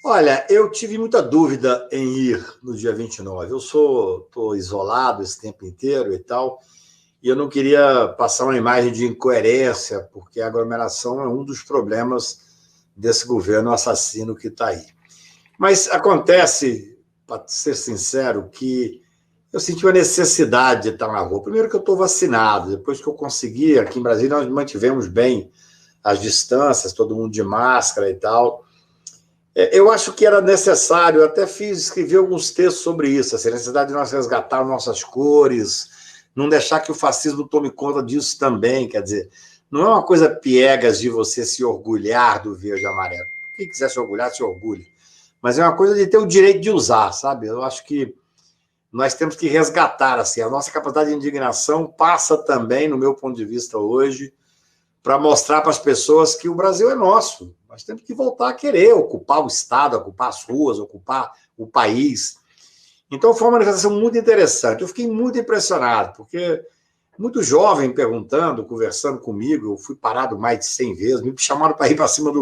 Olha, eu tive muita dúvida em ir no dia 29. Eu estou isolado esse tempo inteiro e tal, e eu não queria passar uma imagem de incoerência, porque a aglomeração é um dos problemas desse governo assassino que está aí. Mas acontece, para ser sincero, que eu senti uma necessidade de estar na rua. Primeiro que eu estou vacinado, depois que eu consegui, aqui em Brasília nós mantivemos bem as distâncias, todo mundo de máscara e tal. Eu acho que era necessário, eu até escrevi alguns textos sobre isso, assim, a necessidade de nós resgatar nossas cores, não deixar que o fascismo tome conta disso também, quer dizer, não é uma coisa piegas de você se orgulhar do verde e amarelo. Quem quiser se orgulhar, se orgulhe. Mas é uma coisa de ter o direito de usar, sabe? Eu acho que nós temos que resgatar, assim, a nossa capacidade de indignação passa também, no meu ponto de vista hoje, para mostrar para as pessoas que o Brasil é nosso. Nós temos que voltar a querer ocupar o Estado, ocupar as ruas, ocupar o país. Então, foi uma manifestação muito interessante. Eu fiquei muito impressionado, porque muito jovem perguntando, conversando comigo, eu fui parado mais de 100 vezes, me chamaram para ir para cima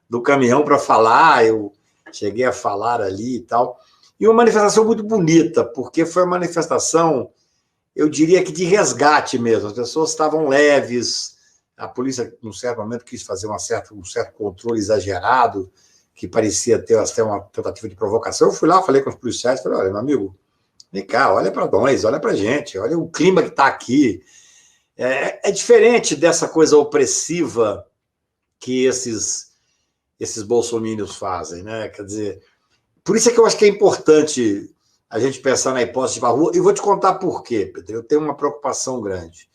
do caminhão para falar, eu cheguei a falar ali e tal. E uma manifestação muito bonita, porque foi uma manifestação, eu diria que de resgate mesmo. As pessoas estavam leves, a polícia, num certo momento, quis fazer um certo controle exagerado, que parecia ter até uma tentativa de provocação. Eu fui lá, falei com os policiais, falei, olha, meu amigo, vem cá, olha para nós, olha para a gente, olha o clima que está aqui. É diferente dessa coisa opressiva que esses bolsomínios fazem, né? Quer dizer, por isso é que eu acho que é importante a gente pensar na hipótese de ir para a rua, e vou te contar por quê, Pedro. Eu tenho uma preocupação grande.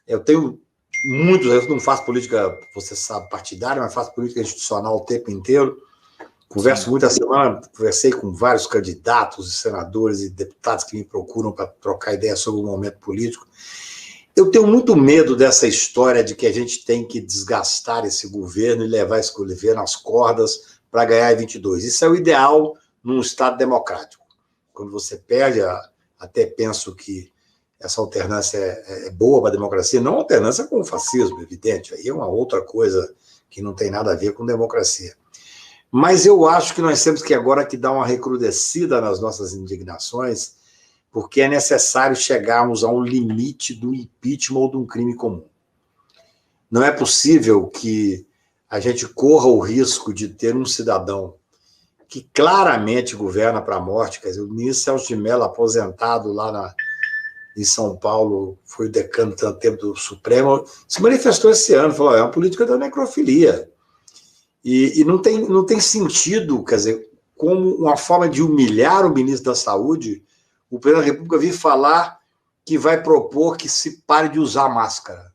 Eu tenho eu não faço política, você sabe, partidária, mas faço política institucional o tempo inteiro. Converso muito essa semana, conversei com vários candidatos, senadores e deputados que me procuram para trocar ideia sobre o momento político. Eu tenho muito medo dessa história de que a gente tem que desgastar esse governo e levar esse governo às cordas para ganhar em 22. Isso é o ideal num Estado democrático. Quando você perde, até penso que essa alternância é boa para a democracia, não alternância com o fascismo, evidente, aí é uma outra coisa que não tem nada a ver com democracia. Mas eu acho que nós temos que agora que dar uma recrudescida nas nossas indignações, porque é necessário chegarmos a um limite do impeachment ou de um crime comum. Não é possível que a gente corra o risco de ter um cidadão que claramente governa para a morte, quer dizer, o ministro Celso de Mello, aposentado lá em São Paulo, foi o decano tanto tempo do Supremo, se manifestou esse ano, falou, é uma política da necrofilia. E não tem sentido, quer dizer, como uma forma de humilhar o ministro da Saúde, o presidente da República vir falar que vai propor que se pare de usar máscara.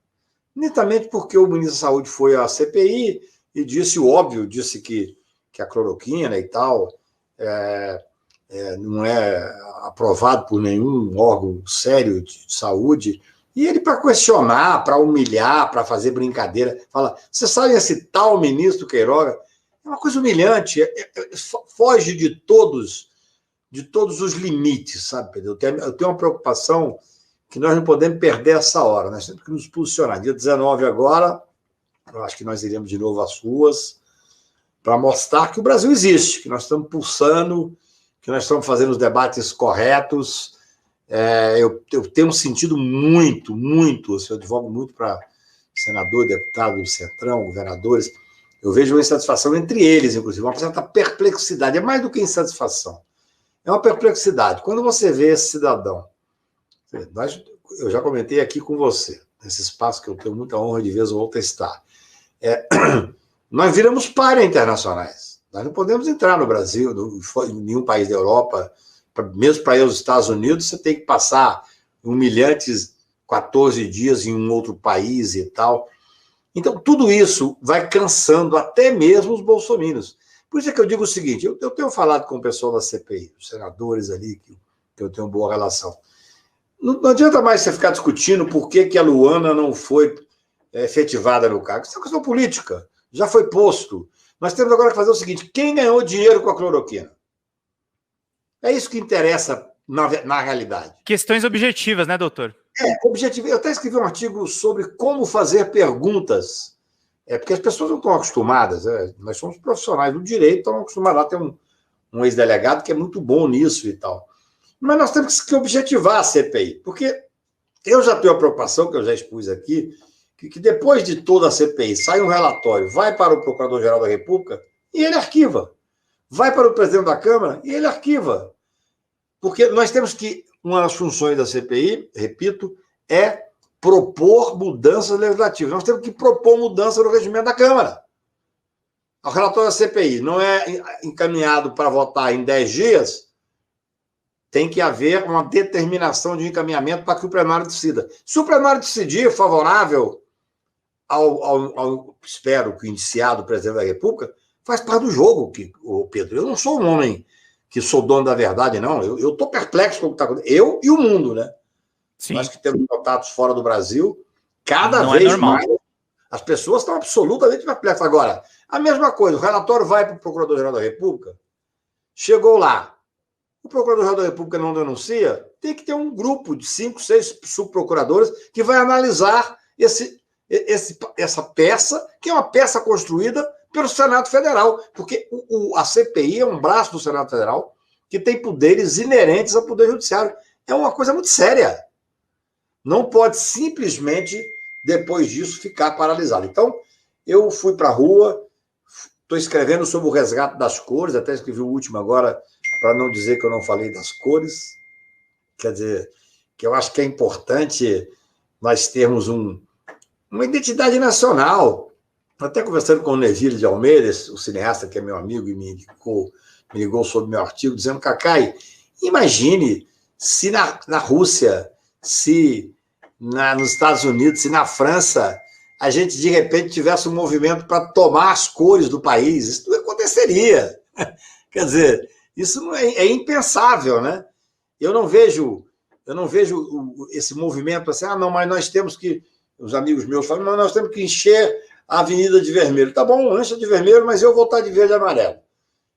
Nitamente porque o ministro da Saúde foi à CPI e disse o óbvio, disse que a cloroquina e tal não é aprovado por nenhum órgão sério de saúde, e ele, para questionar, para humilhar, para fazer brincadeira, fala, você sabe esse tal ministro Queiroga? É uma coisa humilhante, foge de todos os limites, sabe, Pedro? Eu tenho uma preocupação que nós não podemos perder essa hora, nós temos que nos posicionar. Dia 19 agora, eu acho que nós iremos de novo às ruas para mostrar que o Brasil existe, que nós estamos pulsando, que nós estamos fazendo os debates corretos. Eu tenho sentido muito, eu advogo muito para senador, deputado do Centrão, governadores, eu vejo uma insatisfação entre eles, inclusive, uma certa perplexidade, é mais do que insatisfação, é uma perplexidade. Quando você vê esse cidadão, eu já comentei aqui com você, nesse espaço que eu tenho muita honra de vez ou outra estar, nós viramos pária internacionais, nós não podemos entrar no Brasil, em nenhum país da Europa, mesmo para ir aos Estados Unidos, você tem que passar humilhantes 14 dias em um outro país e tal. Então, tudo isso vai cansando até mesmo os bolsominions. Por isso é que eu digo o seguinte, eu tenho falado com o pessoal da CPI, os senadores ali, que eu tenho boa relação. Não adianta mais você ficar discutindo por que a Luana não foi efetivada no cargo. Isso é uma questão política, já foi posto. Nós temos agora que fazer o seguinte, quem ganhou dinheiro com a cloroquina? É isso que interessa na realidade. Questões objetivas, né, doutor? Objetivo. Eu até escrevi um artigo sobre como fazer perguntas É porque as pessoas não estão acostumadas, nós somos profissionais do direito, estão acostumados. Lá tem um ex-delegado que é muito bom nisso e tal. Mas nós temos que objetivar a CPI, porque eu já tenho a preocupação, que eu já expus aqui, que depois de toda a CPI sai um relatório, vai para o Procurador-Geral da República e ele arquiva. Vai para o presidente da Câmara e ele arquiva. Porque nós temos que, uma das funções da CPI, repito, é propor mudanças legislativas. Nós temos que propor mudança no regimento da Câmara. O relatório da CPI não é encaminhado para votar em 10 dias, tem que haver uma determinação de encaminhamento para que o plenário decida. Se o plenário decidir favorável espero que o indiciado, o presidente da República, faz parte do jogo, Pedro. Eu não sou um homem que sou dono da verdade, não. Eu estou perplexo com o que está acontecendo. Eu e o mundo, né? Sim. Nós que temos contatos fora do Brasil, cada vez mais as pessoas estão absolutamente perplexas. Agora, a mesma coisa, o relatório vai para o Procurador-Geral da República, chegou lá, o Procurador-Geral da República não denuncia, tem que ter um grupo de 5, 6 subprocuradores que vai analisar essa peça, que é uma peça construída pelo Senado Federal, porque a CPI é um braço do Senado Federal que tem poderes inerentes ao Poder Judiciário. É uma coisa muito séria. Não pode simplesmente, depois disso, ficar paralisado. Então, eu fui para a rua, estou escrevendo sobre o resgate das cores, até escrevi o último agora, para não dizer que eu não falei das cores. Quer dizer, que eu acho que é importante nós termos uma identidade nacional. Até conversando com o Neville de Almeida, o cineasta que é meu amigo e me ligou sobre meu artigo, dizendo: Cacai, imagine se na Rússia, se nos Estados Unidos, se na França, a gente de repente tivesse um movimento para tomar as cores do país. Isso não aconteceria. Quer dizer, isso não é impensável, né? Eu não vejo esse movimento assim, não, mas nós temos que, os amigos meus falam, mas nós temos que encher a avenida de vermelho. Tá bom, encha de vermelho, mas eu vou estar de verde e amarelo.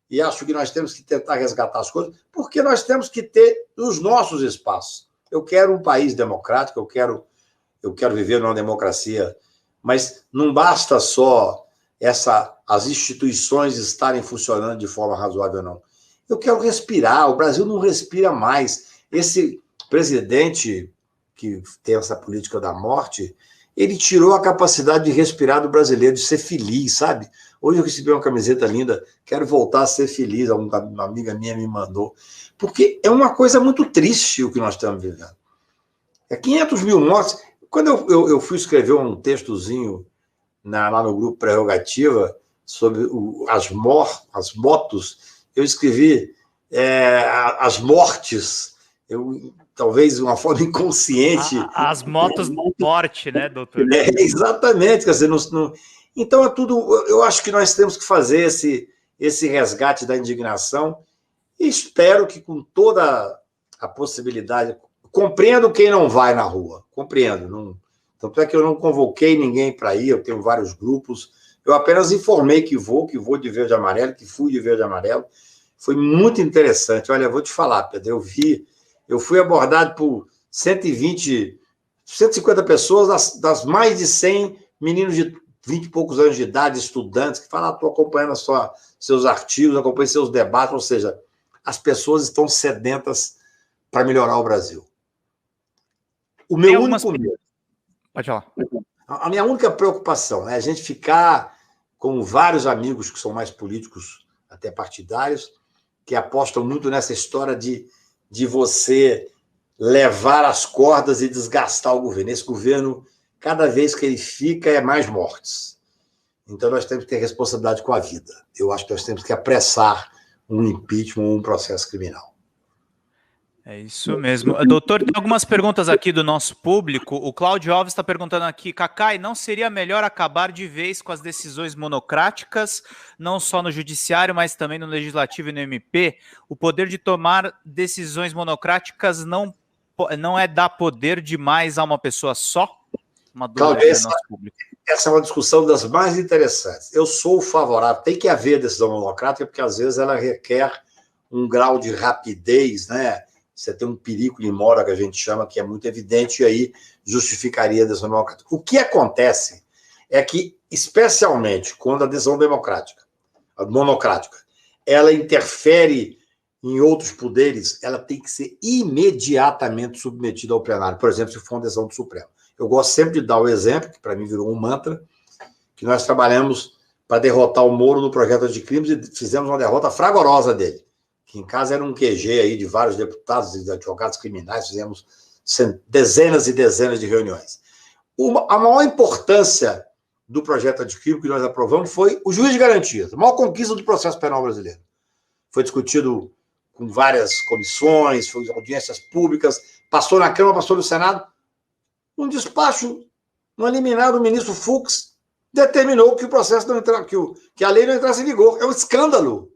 E acho que nós temos que tentar resgatar as coisas, porque nós temos que ter os nossos espaços. Eu quero um país democrático, eu quero viver numa democracia, mas não basta só as instituições estarem funcionando de forma razoável, não. Eu quero respirar, o Brasil não respira mais. Esse presidente que tem essa política da morte, ele tirou a capacidade de respirar do brasileiro, de ser feliz, sabe? Hoje eu recebi uma camiseta linda, quero voltar a ser feliz, uma amiga minha me mandou, porque é uma coisa muito triste o que nós estamos vivendo. É 500 mil mortes. Quando eu fui escrever um textozinho lá no grupo Prerrogativa sobre as motos, eu escrevi as mortes, talvez de uma forma inconsciente. As motos morte, né, doutor? Exatamente, quer dizer, então é tudo. Eu acho que nós temos que fazer esse resgate da indignação e espero que com toda a possibilidade, compreendo quem não vai na rua, compreendo. Tanto é que eu não convoquei ninguém para ir, eu tenho vários grupos, eu apenas informei que vou de verde e amarelo, que fui de verde e amarelo. Foi muito interessante. Olha, eu vou te falar, Pedro, eu fui abordado por 120, 150 pessoas, das mais de 100 meninos de 20 e poucos anos de idade, estudantes, que falam: estou acompanhando seus artigos, acompanhando seus debates, ou seja, as pessoas estão sedentas para melhorar o Brasil. O meu único medo. Pode falar. A minha única preocupação é a gente ficar com vários amigos que são mais políticos, até partidários, que apostam muito nessa história de você levar as cordas e desgastar o governo. Esse governo, cada vez que ele fica, é mais mortes. Então, nós temos que ter responsabilidade com a vida. Eu acho que nós temos que apressar um impeachment ou um processo criminal. É isso mesmo. Doutor, tem algumas perguntas aqui do nosso público. O Cláudio Alves está perguntando aqui: Cacai, não seria melhor acabar de vez com as decisões monocráticas, não só no judiciário, mas também no legislativo e no MP? O poder de tomar decisões monocráticas não é dar poder demais a uma pessoa só? Uma dúvida do nosso público. Essa é uma discussão das mais interessantes. Eu sou favorável, tem que haver decisão monocrática, porque às vezes ela requer um grau de rapidez, né? Você tem um perigo de mora, que a gente chama, que é muito evidente, e aí justificaria a decisão democrática. O que acontece é que, especialmente quando a decisão democrática, a monocrática, ela interfere em outros poderes, ela tem que ser imediatamente submetida ao plenário. Por exemplo, se for uma decisão do Supremo. Eu gosto sempre de dar o exemplo, que para mim virou um mantra, que nós trabalhamos para derrotar o Moro no projeto de crimes e fizemos uma derrota fragorosa dele, que em casa era um QG aí de vários deputados e advogados criminais, fizemos dezenas e dezenas de reuniões. A maior importância do projeto de crime que nós aprovamos foi o juiz de garantias, a maior conquista do processo penal brasileiro. Foi discutido com várias comissões, foi audiências públicas, passou na Câmara, passou no Senado. Um despacho, um liminar do ministro Fux determinou que o processo não entrasse, que a lei não entrasse em vigor. É um escândalo.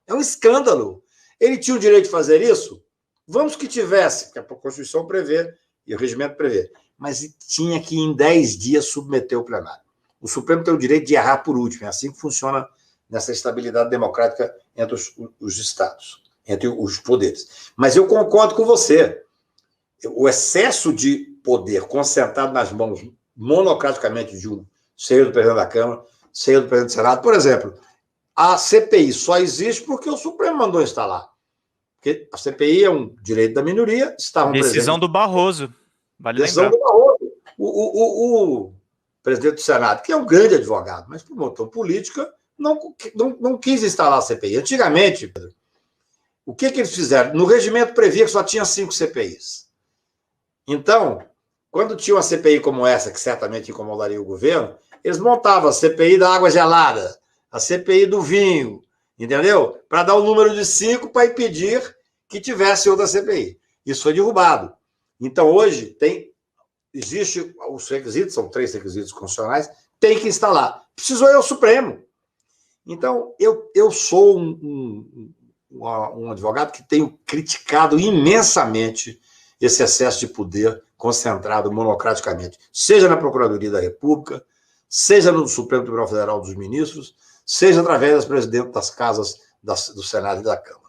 É um escândalo. Ele tinha o direito de fazer isso? Vamos que tivesse, porque a Constituição prevê e o regimento prevê. Mas tinha que, em 10 dias, submeter o plenário. O Supremo tem o direito de errar por último. É assim que funciona nessa estabilidade democrática entre os estados, entre os poderes. Mas eu concordo com você. O excesso de poder concentrado nas mãos monocraticamente de um seio do presidente da Câmara, seio do presidente do Senado. Por exemplo, a CPI só existe porque o Supremo mandou instalar. Porque a CPI é um direito da minoria. Decisão do Barroso. Vale decisão lembrar. do Barroso. O presidente do Senado, que é um grande advogado, mas por motor política, não quis instalar a CPI. Antigamente, Pedro, o que eles fizeram? No regimento previa que só tinha 5 CPIs. Então, quando tinha uma CPI como essa, que certamente incomodaria o governo, eles montavam a CPI da água gelada, a CPI do vinho, entendeu? Para dar o número de 5 para impedir que tivesse outra CPI. Isso foi derrubado. Então, hoje, existe os requisitos, são 3 requisitos constitucionais, tem que instalar. Precisou ir ao Supremo. Então, eu sou um advogado que tenho criticado imensamente esse excesso de poder concentrado monocraticamente, seja na Procuradoria da República, seja no Supremo Tribunal Federal dos Ministros, seja através das presidentes das casas do Senado e da Câmara.